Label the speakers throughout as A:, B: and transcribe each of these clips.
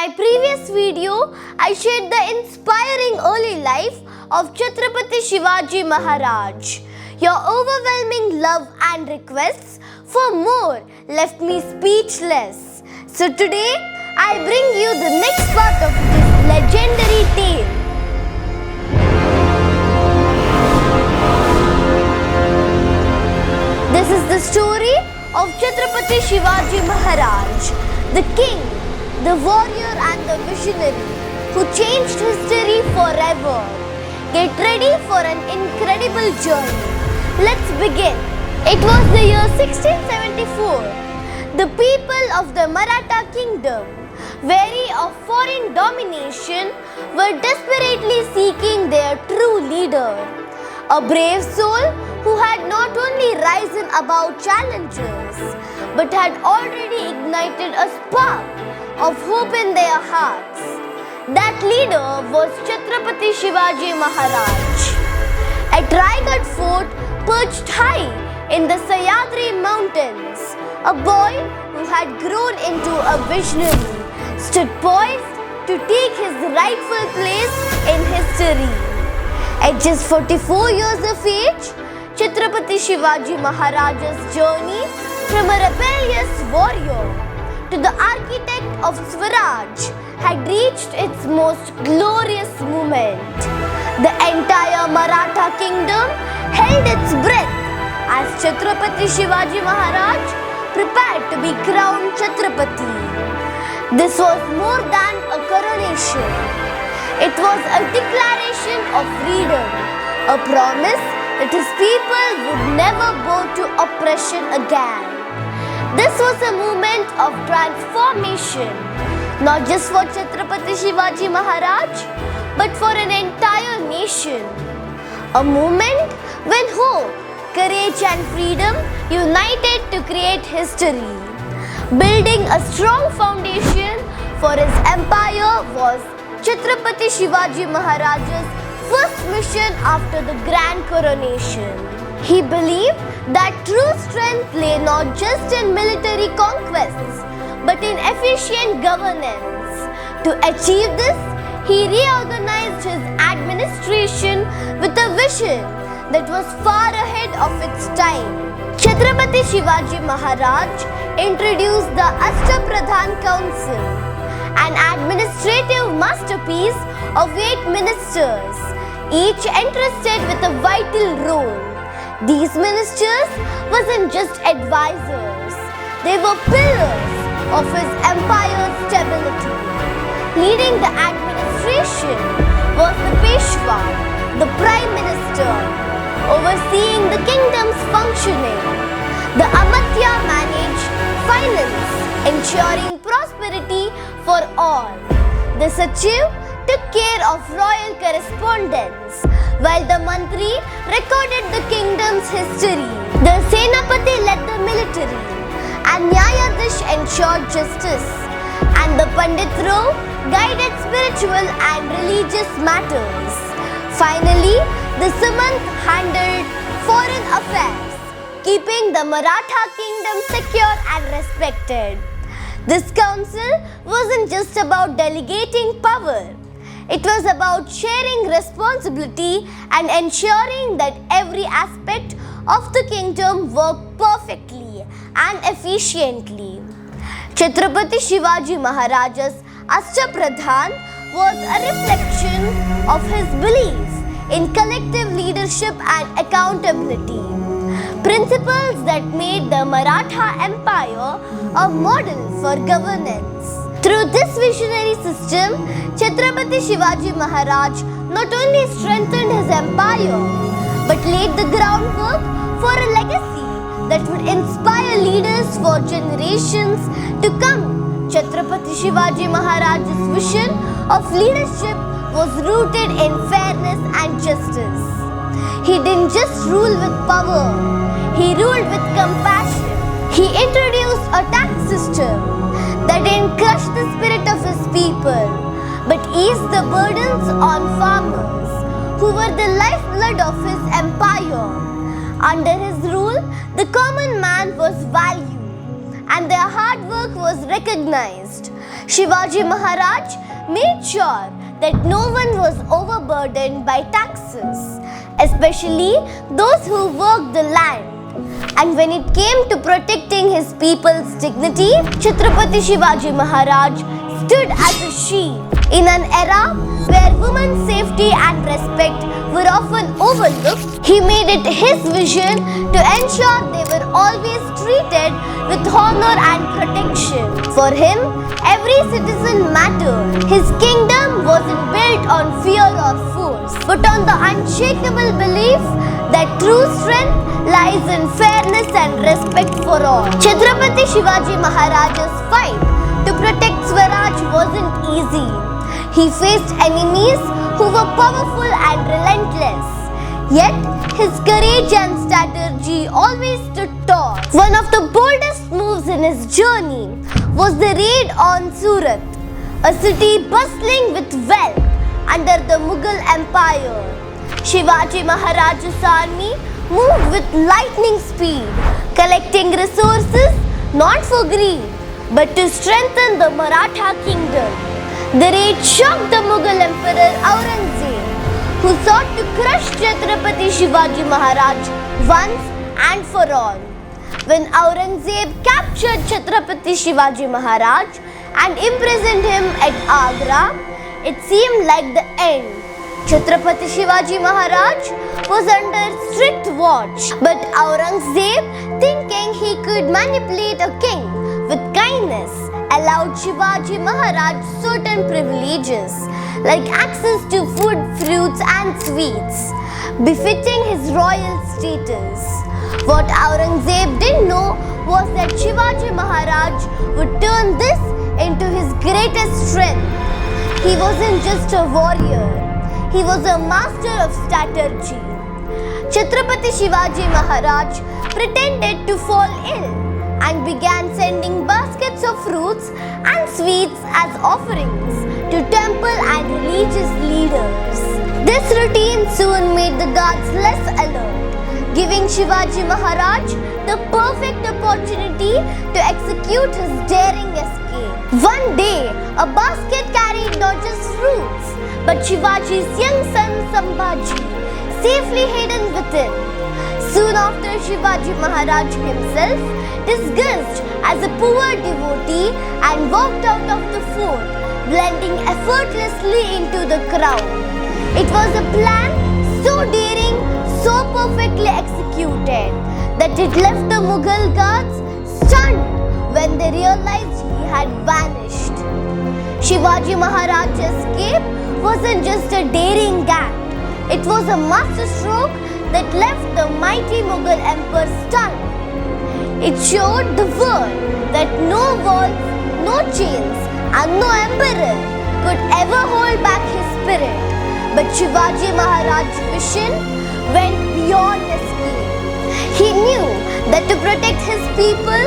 A: my previous video, I shared the inspiring early life of Chhatrapati Shivaji Maharaj. Your overwhelming love and requests for more left me speechless. So today, I bring you the next part of this legendary tale. This is the story of Chhatrapati Shivaji Maharaj, the king, the warrior and the visionary who changed history forever. Get ready for an incredible journey. Let's begin. It was the year 1674. The people of the Maratha kingdom, weary of foreign domination, were desperately seeking their true leader. A brave soul who had not only risen above challenges, but had already ignited a spark of hope in their hearts. That leader was Chhatrapati Shivaji Maharaj. At Raigad Fort, perched high in the Sahyadri mountains, a boy who had grown into a visionary stood poised to take his rightful place in history. At just 44 years of age, Chhatrapati Shivaji Maharaj's journey from a rebellious warrior to the architect of Swaraj had reached its most glorious moment. The entire Maratha kingdom held its breath as Chhatrapati Shivaji Maharaj prepared to be crowned Chhatrapati. This was more than a coronation. It was a declaration of freedom, a promise that his people would never bow to oppression again. This was a moment of transformation, not just for Chhatrapati Shivaji Maharaj, but for an entire nation. A moment when hope, courage and freedom united to create history. Building a strong foundation for his empire was Chhatrapati Shivaji Maharaj's first mission after the grand coronation. He believed that true strength lay not just in military conquests, but in efficient governance. To achieve this, he reorganized his administration with a vision that was far ahead of its time. Chhatrapati Shivaji Maharaj introduced the Ashtapradhan Council, an administrative masterpiece of 8 ministers, each entrusted with a vital role. These ministers wasn't just advisors, they were pillars of his empire's stability. Leading the administration was the Peshwa, the Prime Minister, overseeing the kingdom's functioning. The Amatya managed finance, ensuring prosperity for all. The Sachiv took care of royal correspondence, while the Mantri recorded the kingdom's history. The Senapati led the military, and Nyayadhish ensured justice, and the Pandit Rao guided spiritual and religious matters. Finally, the Sumant handled foreign affairs, keeping the Maratha kingdom secure and respected. This council wasn't just about delegating power. It was about sharing responsibility and ensuring that every aspect of the kingdom worked perfectly and efficiently. Chhatrapati Shivaji Maharaj's Ashtapradhan was a reflection of his belief in collective leadership and accountability, principles that made the Maratha Empire a model for governance. Through this visionary system, Chhatrapati Shivaji Maharaj not only strengthened his empire, but laid the groundwork for a legacy that would inspire leaders for generations to come. Chhatrapati Shivaji Maharaj's vision of leadership was rooted in fairness and justice. He didn't just rule with power, he ruled with compassion. He introduced a tax system that didn't crush the spirit of his people, but eased the burdens on farmers, who were the lifeblood of his empire. Under his rule, the common man was valued, and their hard work was recognized. Shivaji Maharaj made sure that no one was overburdened by taxes, especially those who worked the land. And when it came to protecting his people's dignity, Chhatrapati Shivaji Maharaj stood as a shield. In an era where women's safety and respect were often overlooked, he made it his vision to ensure they were always treated with honor and protection. For him, every citizen mattered. His kingdom wasn't built on fear or force, but on the unshakable belief that true strength lies in fairness and respect for all. Chhatrapati Shivaji Maharaj's fight to protect Swaraj wasn't easy. He faced enemies who were powerful and relentless. Yet, his courage and strategy always stood tall. One of the boldest moves in his journey was the raid on Surat, a city bustling with wealth under the Mughal Empire. Shivaji Maharaj's army moved with lightning speed, collecting resources not for greed, but to strengthen the Maratha kingdom. The raid shocked the Mughal Emperor Aurangzeb, who sought to crush Chhatrapati Shivaji Maharaj once and for all. When Aurangzeb captured Chhatrapati Shivaji Maharaj and imprisoned him at Agra, it seemed like the end. Chhatrapati Shivaji Maharaj was under strict watch, but Aurangzeb, thinking he could manipulate a king with kindness, allowed Shivaji Maharaj certain privileges like access to food, fruits and sweets, befitting his royal status. What Aurangzeb didn't know was that Shivaji Maharaj would turn this into his greatest strength. He wasn't just a warrior, he was a master of strategy. Chhatrapati Shivaji Maharaj pretended to fall ill and began sending baskets of fruits and sweets as offerings to temple and religious leaders. This routine soon made the guards less alert, giving Shivaji Maharaj the perfect opportunity to execute his daring escape. One day, a basket carried not just fruits, but Shivaji's young son Sambhaji, safely hidden within. Soon after, Shivaji Maharaj himself disguised as a poor devotee and walked out of the fort, blending effortlessly into the crowd. It was a plan so daring, so perfectly executed, that it left the Mughal guards stunned when they realized he had vanished. Shivaji Maharaj's escape wasn't just a daring act, it was a masterstroke that left the mighty Mughal emperor stunned. It showed the world that no walls, no chains, and no emperor could ever hold back his spirit. But Shivaji Maharaj's vision went beyond escape. He knew that to protect his people,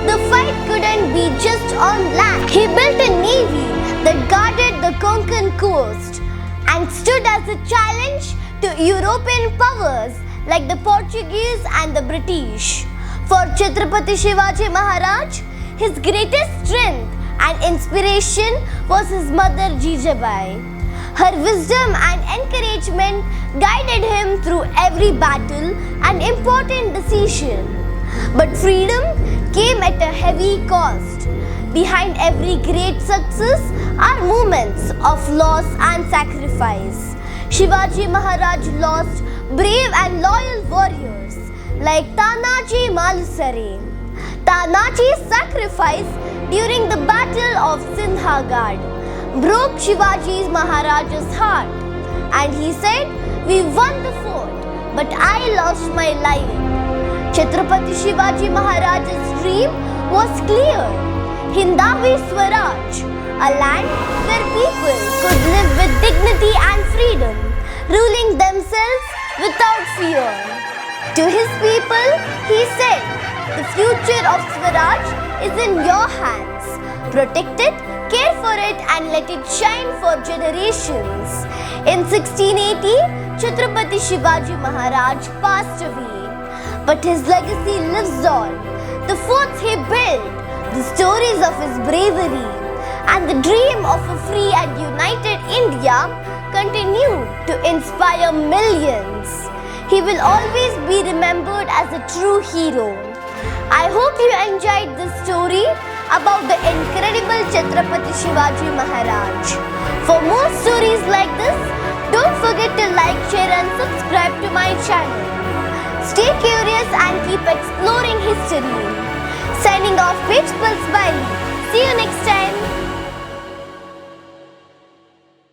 A: the fight couldn't be just on land. He built a navy that guarded the Konkan coast and stood as a challenge to European powers like the Portuguese and the British. For Chhatrapati Shivaji Maharaj, his greatest strength and inspiration was his mother Jijabai. Her wisdom and encouragement guided him through every battle and important decision. But freedom came at a heavy cost. Behind every great success are moments of loss and sacrifice. Shivaji Maharaj lost brave and loyal warriors like Tanaji Malusare. Tanaji's sacrifice during the Battle of Sindhagad broke Shivaji Maharaj's heart, and he said, "We won the fort, but I lost my life." Chhatrapati Shivaji Maharaj's dream was clear: Hindavi Swaraj, a land where people could live with dignity and freedom, ruling themselves without fear. To his people, he said, "The future of Swaraj is in your hands. Protect it, care for it, and let it shine for generations." In 1680, Chhatrapati Shivaji Maharaj passed away, but his legacy lives on. The forts he built, the stories of his bravery, and the dream of a free and united India continued to inspire millions. He will always be remembered as a true hero. I hope you enjoyed this story about the incredible Chhatrapati Shivaji Maharaj. For more stories like this, don't forget to like, share and subscribe to my channel. Stay curious and keep